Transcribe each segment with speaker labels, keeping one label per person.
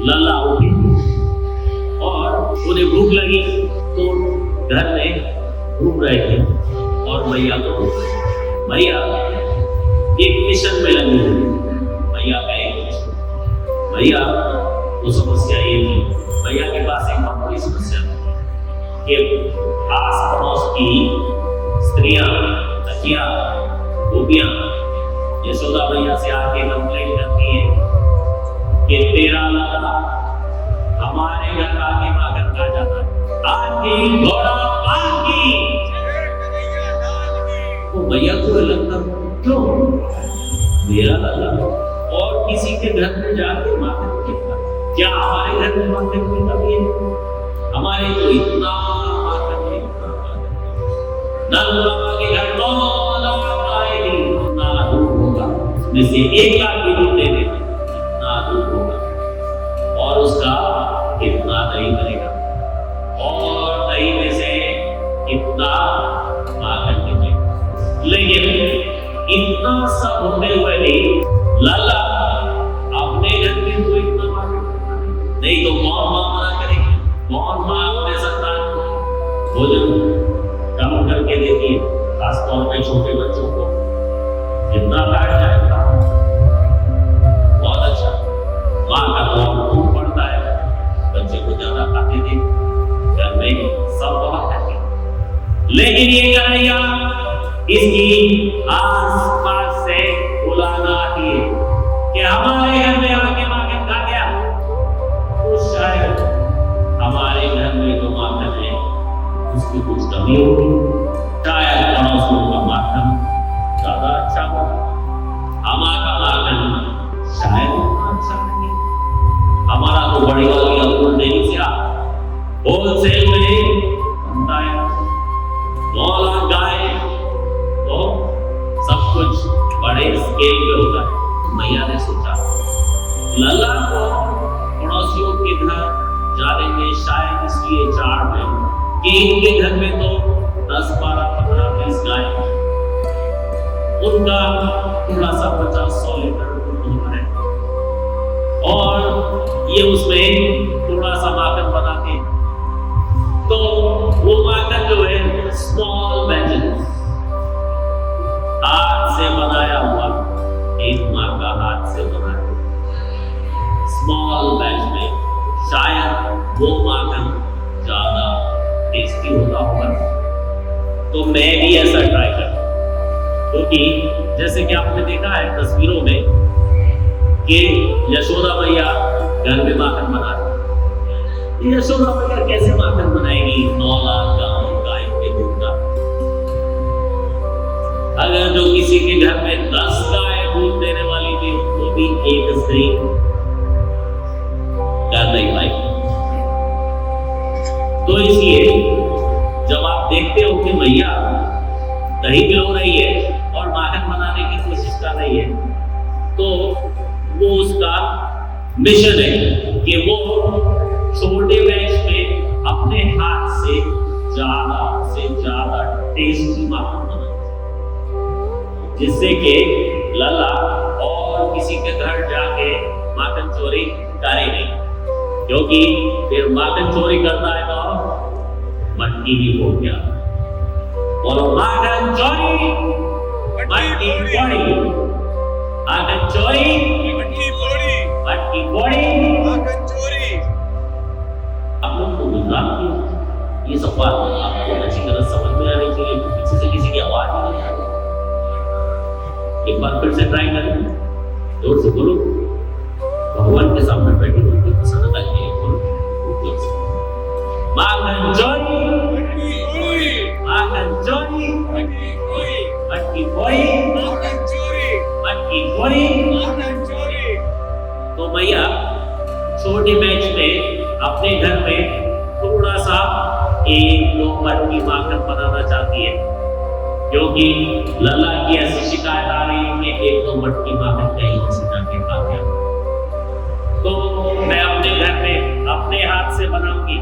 Speaker 1: लल्ला उठी और उन्हें भूख लगी तो घर में घूम रहे थे और मैया को मैया एक मिशन में लगी हुई। मैया का एक मिशन, मैया वो समस्या ये थी, मैया के पास एक बहुत बड़ी समस्या थी कि आस पड़ोस की स्त्रियां, बच्चियां, गोपियां यशोदा मैया से आके कंप्लेन करती है कि तेरा लल्ला हमारे घर आके मांगन खा जाता है, आके घोड़ा आके। तो मैया को लगता क्यों मेरा लल्ला और किसी के घर में जाके मांगन खेता, क्या हमारे घर में मांगन खेता भी है? हमारे तो इतना मांगन है, लल्ला के घर तो ना दूर होगा, जैसे 1 लाख भी दूर दे देगा ना दूर होगा और उसका कितना नहीं करेगा और नहीं में से कितना मांगन निकलेगा। लेकिन इतना सब होते हुए भी लल्ला अपने घर में कोई इतना मांगन नहीं तो कौन मां मना करेगी? कौन मां अपने संतान को भोजन कम करके देती है, खासतौर पे छोटे बच्चों को? जितना काट जाए बहुत अच्छा, माँ का बहुत खूब पड़ता है, बच्चे को ज्यादा खाते दे, घर में सब बहुत है। लेकिन ये कन्हैया इसकी आस पास से बुलाना आती है कि हमारे घर में आके मांगन खा गया, तो शायद हमारे घर में जो मांगन है उसकी कुछ कमी होगी, शायद पड़ोसियों का मांगन ज्यादा अच्छा होगा, हमारा मांगन शायद उतना अच्छा नहीं, हमारा तो बड़ी वाली अमूल डेयरी से होलसेल में बनता है, 9 लाख गाय तो सब कुछ बड़े स्केल पे होता है। तो मैया ने सोचा लल्ला को पड़ोसियों के घर जाने में शायद इसलिए चाड़ में कि इनके घर में तो 10, 12, 15, 20 गाय, उनका थोड़ा सा 50-100 लीटर दूध होता है और ये उसमें थोड़ा सा माखन बनाते, तो वो माखन जो है स्मॉल बैचेस, हाथ से बनाया हुआ, एक माँ का हाथ से बनाया स्मॉल बैच में शायद वो माखन ज्यादा टेस्टी होता होगा। तो मैं भी ऐसा ट्राई करता, क्योंकि जैसे कि आपने देखा है तस्वीरों में कि यशोदा मैया घर में माखन बना रही है। यशोदा मैया कैसे माखन बनाएगी 9 लाख गाय के दूध का? अगर जो किसी के घर में 10 गाय दूध देने वाली थी, तो भी एक स्त्री कर नहीं पाई। तो इसलिए जब आप देखते हो कि मैया दही पिलो रही है और माखन बनाने की कोशिश कर रही है, तो वो उसका मिशन है कि वो छोटे बैच में अपने हाथ से ज्यादा टेस्टी माखन बनाए, जिससे कि लल्ला और किसी के घर जाके माखन चोरी करे नहीं, क्योंकि फिर माखन चोरी करता है तो मटकी भी हो गया। बोलो माखन चोरी मटकी फोड़ी, माखन चोरी मटकी फोड़ी, माखन चोरी। आप लोग को गुजरात की ये सब बात आपको अच्छी तरह समझ में आनी चाहिए, पीछे से किसी की आवाज नहीं आ रही। एक बार फिर से ट्राई करें, जोर से बोलो, भगवान के सामने बैठे उनकी प्रसन्नता के लिए बोलो जोर से, माखन चोरी माखन चोरी मटकी फोड़ी, माखन चोरी मटकी फोड़ी, माखन चोरी। तो मैया छोटे बैच में अपने घर में थोड़ा सा 1-2 मटकी माखन बनाना चाहती है, क्योंकि लल्ला की ऐसी शिकायत आ रही है कि 1-2 मटकी माखन कहीं से जाके खा गया। तो मैं अपने घर में अपने हाथ से बनाऊंगी,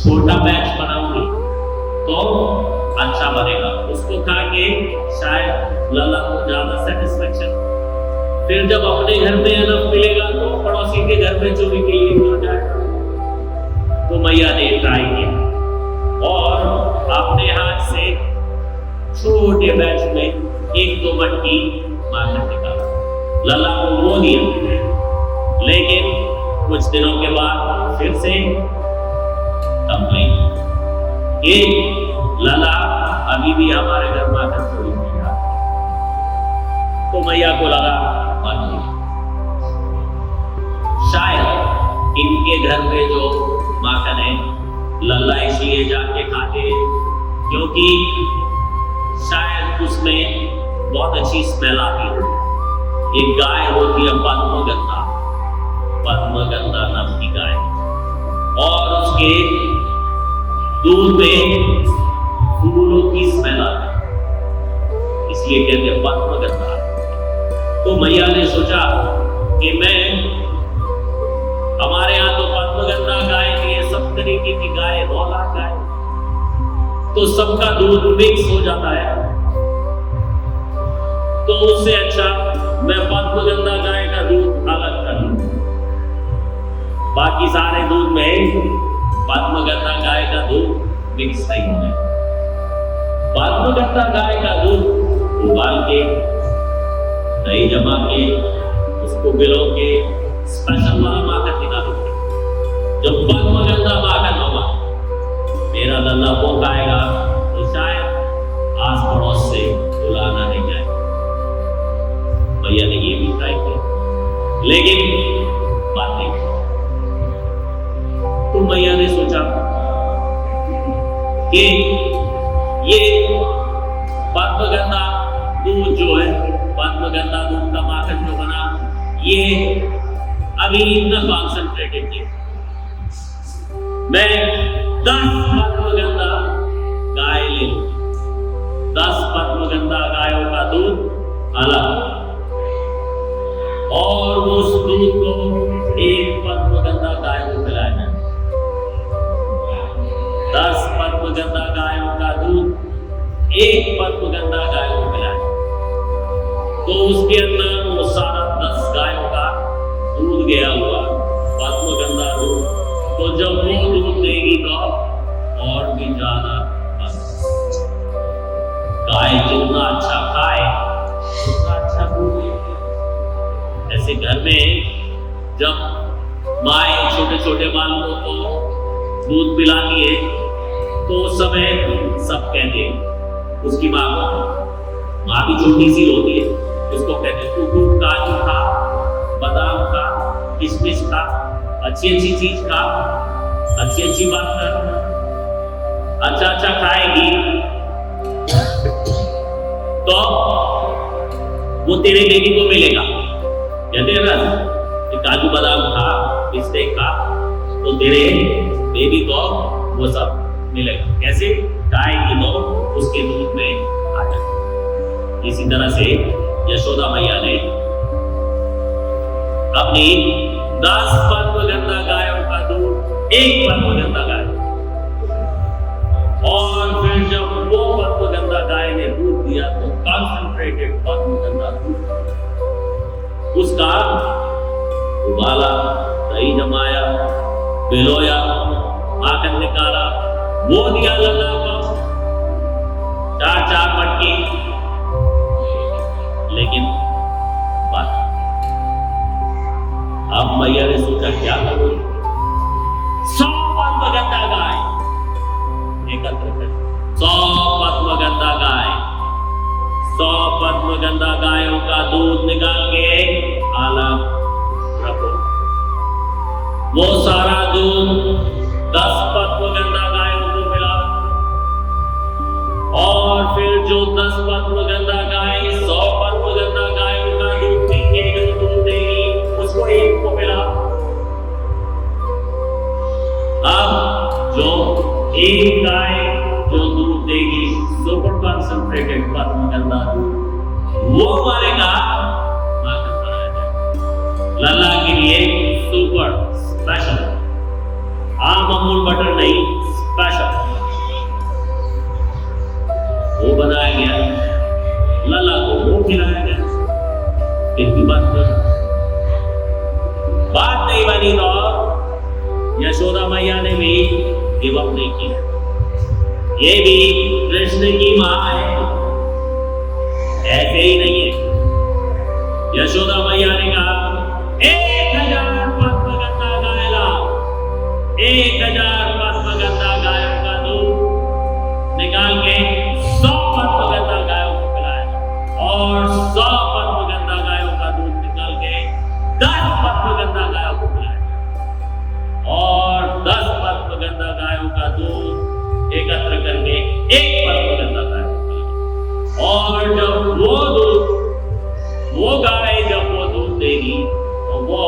Speaker 1: छोटा बैच बनाऊंगी तो अच्छा बनेगा, उसको खा के शायद लल्ला को ज्यादा सेटिस्फेक्शन, फिर जब अपने घर में अनफ मिलेगा तो पड़ोस उसी के घर में चोरी के लिए क्यों जाए। तो मैया ने ट्राई किया और अपने हाथ से छोटे बैच में 1-2 मटकी माखन निकाला, लल्ला को वो दिया। लेकिन कुछ दिनों के बाद फिर से कंप्लेन कि लल्ला अभी भी हमारे घर माखन चोरी नहीं रहा। तो मैया को लगा शायद इनके घर में जो माखन है लल्ला इसलिए जाके खाते हैं क्योंकि शायद उसमें बहुत अच्छी स्मेल आती है। एक गाय होती है पद्मगंधा नाम की गाय, और उसके दूध में फूलों की स्मेल आती है, इसलिए कहते हैं पद्मगंधा। तो मैया ने सोचा कि मैं हमारे यहाँ तो पद्मगंधा गाय नहीं है, सब तरीके की गाय, 9 लाख गाय, तो सबका दूध मिक्स हो जाता है। तो उससे अच्छा मैं पद्मगंधा गाय का दूध अलग कर लूं, बाकी सारे दूध में पद्मगंधा गाय का दूध मिक्स नहीं होगा। पद्मगंधा गाय का दूध उबाल के, दही जमा के, उसको भिगो के स्पेशल वाला माखन निकालूंगा। जब पद्मगंधा माखन होगा मेरा लल्ला वो खाएगा तो शायद आस पड़ोस से बुलाना नहीं जाए। भैया ने ये भी ट्राई किया लेकिन बात नहीं। तो भैया ने सोचा कि ये पद्मगंधा दूध जो है, पद्मगंधा दूध का माखन जो बना, ये अभी इतना कॉन्सेंट्रेटेड है। मैं 10 पद्मगंधा गाय ले लूं, 10 पद्मगंधा गायों का दूध अलग, और उस दूध को एक पद्मगंधा गाय को पिलाया जाए। 10 पद्मगंधा गायों का दूध एक पद्मगंधा गाय को पिलाया, तो उसके अंदर वो सारा 10 गायों का दूध गया हुआ पद्मगंधा दूध, तो जब वो दूध देगी तो और भी ज्यादा गाय जितना अच्छा खाए उतना अच्छा दूध देगी। ऐसे घर में जब माए छोटे छोटे बालकों को दूध पिलाती है तो उस समय सब कहते हैं उसकी माँ को, माँ भी छोटी सी होती है, उसको कहते हैं तू दूध काजू खा, बादाम खा, किशमिश खा, अच्छी अच्छी चीज खा, अच्छी अच्छी बात कर, अच्छा अच्छा खाएगी तो वो तेरे बेबी को मिलेगा। कहते हैं ना कि काजू बादाम खा, पिस्ते खा, तो तेरे बेबी को वो सब मिलेगा। कैसे खाएगी तो उसके दूध में आ जाए। इसी तरह से यशोदा मैया ने अपनी 10 पद्मगंधा गायों का दूध एक पद्मगंधा गाय, और फिर जब वो पद्मगंधा गाय ने दूध दिया तो कॉन्सेंट्रेटेड पद्मगंधा दूध, उसका उबाला, दही जमाया, भिगोया, माखन निकाला, वो दिया लल्ला को 4-4 मटकी। लेकिन बात अब मैया ने सोचा क्या करूं, 100 पद्मगंधा गाय एकत्र कर, 100 पद्मगंधा गाय, 100 पद्मगंधा गायों का दूध निकाल के अलग रखो। वो सारा दूध 10 पद्मगंधा गायों को मिला, और फिर जो 10 पद्मगंधा गाय 100 पद्मगंधा गायों का दूध पी के जो दूध देगी उसको एक को मिला। अब जो एक गाय जो दूध देगी सुपर कॉन्सेंट्रेटेड पद्मगंधा दूध, वो वाले का माखन बनाया जाए लल्ला के लिए, सुपर स्पेशल, आम अमूल बटर नहीं, स्पेशल वो बनाया गया, लल्ला को वो खिलाया गया। इनकी बात नहीं तो यशोदा मैया ने भी गिव अप नहीं किया। ये भी कृष्ण की मां है, ऐसे ही नहीं है। यशोदा मैया ने कहा 1000 पद्मगंधा गाय लाओ, 1000 पद्मगंधा गायों का दूध निकाल के 100 पद्मगंधा गायों को पिलाया और 100 पद्मगंधा गायों का दूध निकाल के 10 पद्मगंधा गायों को पिलाया और 10 पद्मगंधा गायों का दूध एकत्र करके 1 पद्मगंधा गाय को पिलाया। और जब वो गाय जब वो दूध देगी तो वो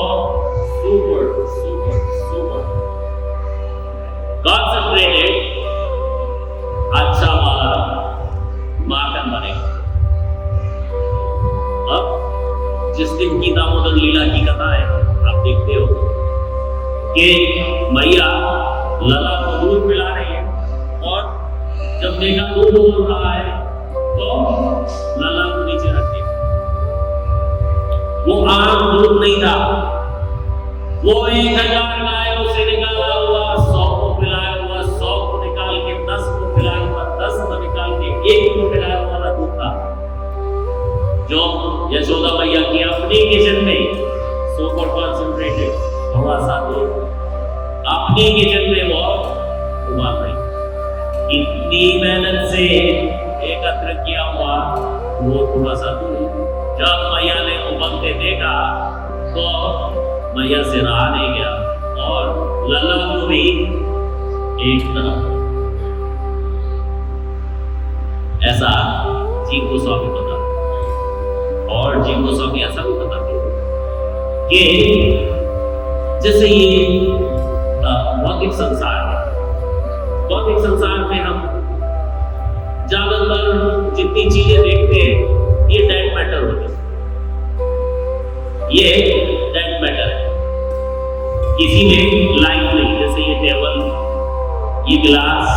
Speaker 1: सुपर सुपर सुपर कॉन्सेंट्रेटेड अच्छा वाला माखन बनेगा। अब जिस दिन की दामोदर लीला की कथा है, आप देखते हो कि मैया लला को दूध पिला रही है और जब देखा दूध उबल रहा है तो लला को नीचे रख दिया। वो आम दूध नहीं था, वो 1000 गायों से निकाला हुआ 100 को पिलाया हुआ, 100 को निकाल के 10 को पिलाया हुआ, 10 को निकाल के 1 को पिलाया वाला दूध था, जो यशोदा मैया की अपनी किचन में सुपर कॉन्सेंट्रेटेड थोड़ा सा दूध अपनी किचन में वो उबाल रही। इतनी मेहनत से एकत्र किया हुआ वो थोड़ा सा दूध जब मैया ने उबलते देखा तो मैया से रहा नहीं गया और लला को भी एक तरफ। ऐसा जीव गोस्वामी बताते और जीव गोस्वामी ऐसा भी बताते कि जैसे ये भौतिक संसार है, भौतिक संसार में हम ज्यादातर जितनी चीजें देखते हैं ये डेड मैटर होती है, ये डेड मैटर है, किसी में लाइफ नहीं। जैसे ये टेबल, ये ग्लास,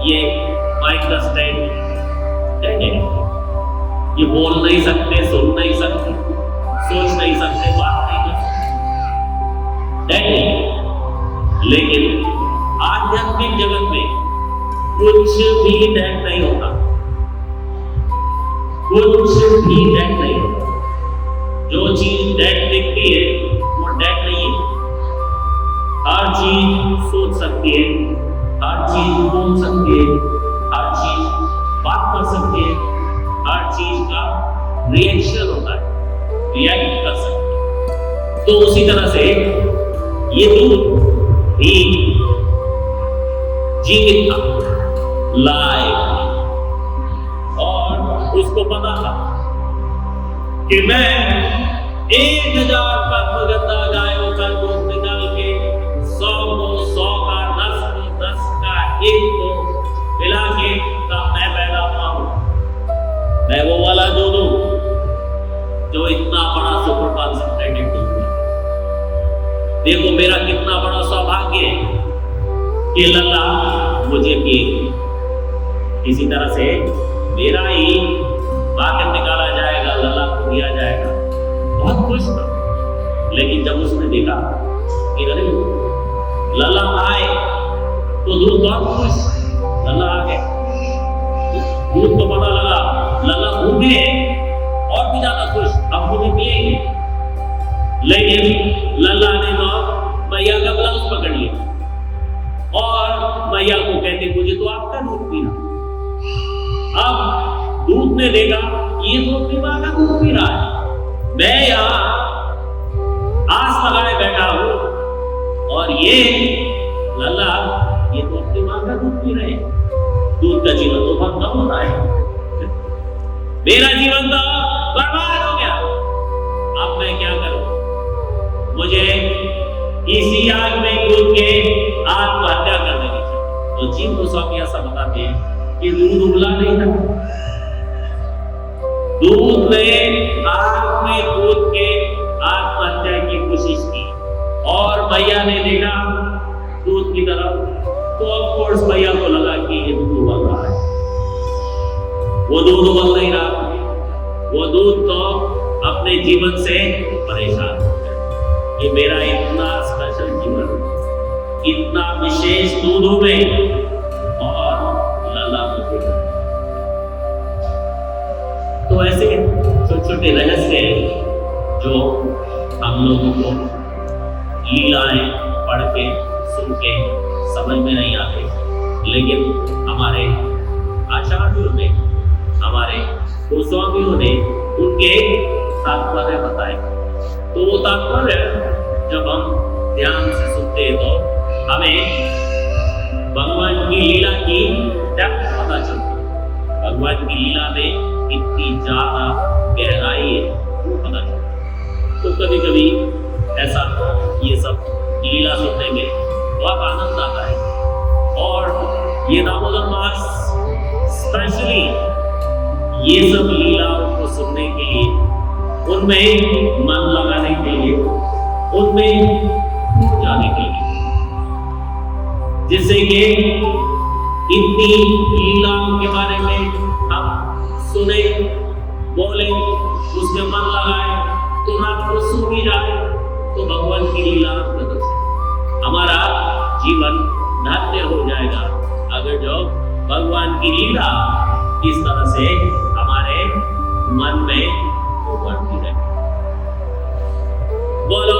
Speaker 1: ये माइक का स्टैंड डेड है, ये बोल नहीं सकते, सुन नहीं सकते, सोच नहीं सकते, बात नहीं कर सकते, डेड है। लेकिन आध्यात्मिक जगत में कुछ भी डेड नहीं होता, कुछ भी डेड नहीं होता। जो चीज डेड दिखती है वो डेड नहीं है। हर चीज सोच सकती है, हर चीज बोल सकती है, हर चीज बात कर सकती है, हर चीज का रिएक्शन होता है, रिएक्ट कर सकती है। तो उसी तरह से ये दूध भी जीवित था, लाइव, और उसको पता था कि मैं 1000 पद्मगंधा गायों का दूध निकाल के 100 को 100 का, 10 को 10 का, 1 को पिला के तब मैं पैदा हुआ हूं। मैं वो वाला दूध हूं जो इतना बड़ा सुपर कॉन्सेंट्रेटेड दूध है। देखो मेरा कितना बड़ा सौभाग्य है कि लला मुझे पिएगी। इसी तरह से मेरा ही माखन निकाला जाएगा, लला को दिया जाएगा। बहुत खुश था, लेकिन जब उसने देखा कि अरे लला आए तो दूध बहुत खुश, लला आ गए, दूध को पता लगा लला भूखे और भी ज्यादा खुश, अब मुझे पिएंगे। लेकिन लला ने तो मैया का ब्लाउज पकड़ लिया और मैया को कहते मुझे तो आपका दूध पीना। अब दूध ने देखा ये तो अपनी मां का दूध पी रहा है, मैं यहां आस लगाए बैठा हूं और ये लला ये तो अपनी मां का दूध पी रहे हैं। दूध का जीवन तो बहुत कम होता है, मेरा जीवन तो बर्बाद हो गया। अब मैं क्या करूं? मुझे इसी आग में कूद के आत्महत्या कर लेनी चाहिए। तो जीव गोस्वामी ऐसा बताते हैं कि दूध उबला नहीं था, दूध ने आग में कूद के आत्महत्या की कोशिश की और भैया ने देखा दूध की तरफ, तो ऑफ कोर्स भैया को लगा कि ये दूध उबल रहा है। वो दूध उबल नहीं रहा, वो दूध तो अपने जीवन से परेशान हो गया। कि मेरा इतना स्पेशल जीवन, इतना विशेष दूधों में और लला मुझे। तो ऐसे छोटे छोटे रहस्य हैं जो हम लोगों को लीलाएं पढ़ के सुन के समझ में नहीं आते, लेकिन हमारे आचार्यों ने, हमारे गोस्वामियों ने उनके तात्पर्य बताए। तो वो तात्पर्य जब हम ध्यान से सुनते हैं तो हमें भगवान की लीला की डेप्थ पता चलती है, भगवान की लीला में कितनी ज्यादा गहराई है वो पता चलता है। तो कभी कभी ऐसा ये सब लीला सुनने में बहुत आनंद आता है, और ये दामोदर मास स्पेशली ये सब लीलाओं को सुनने के लिए, उनमें मन लगाने के लिए, उनमें जाने के लिए, जिससे कि इतनी लीलाओं के बारे में हम सुने, बोले, उसमें मन लगाए, तो रात को सो भी जाए तो भगवान की लीला मदद से हमारा जीवन धन्य हो जाएगा, अगर जो भगवान की लीला इस तरह से हमारे मन में उभरती रहे। बोलो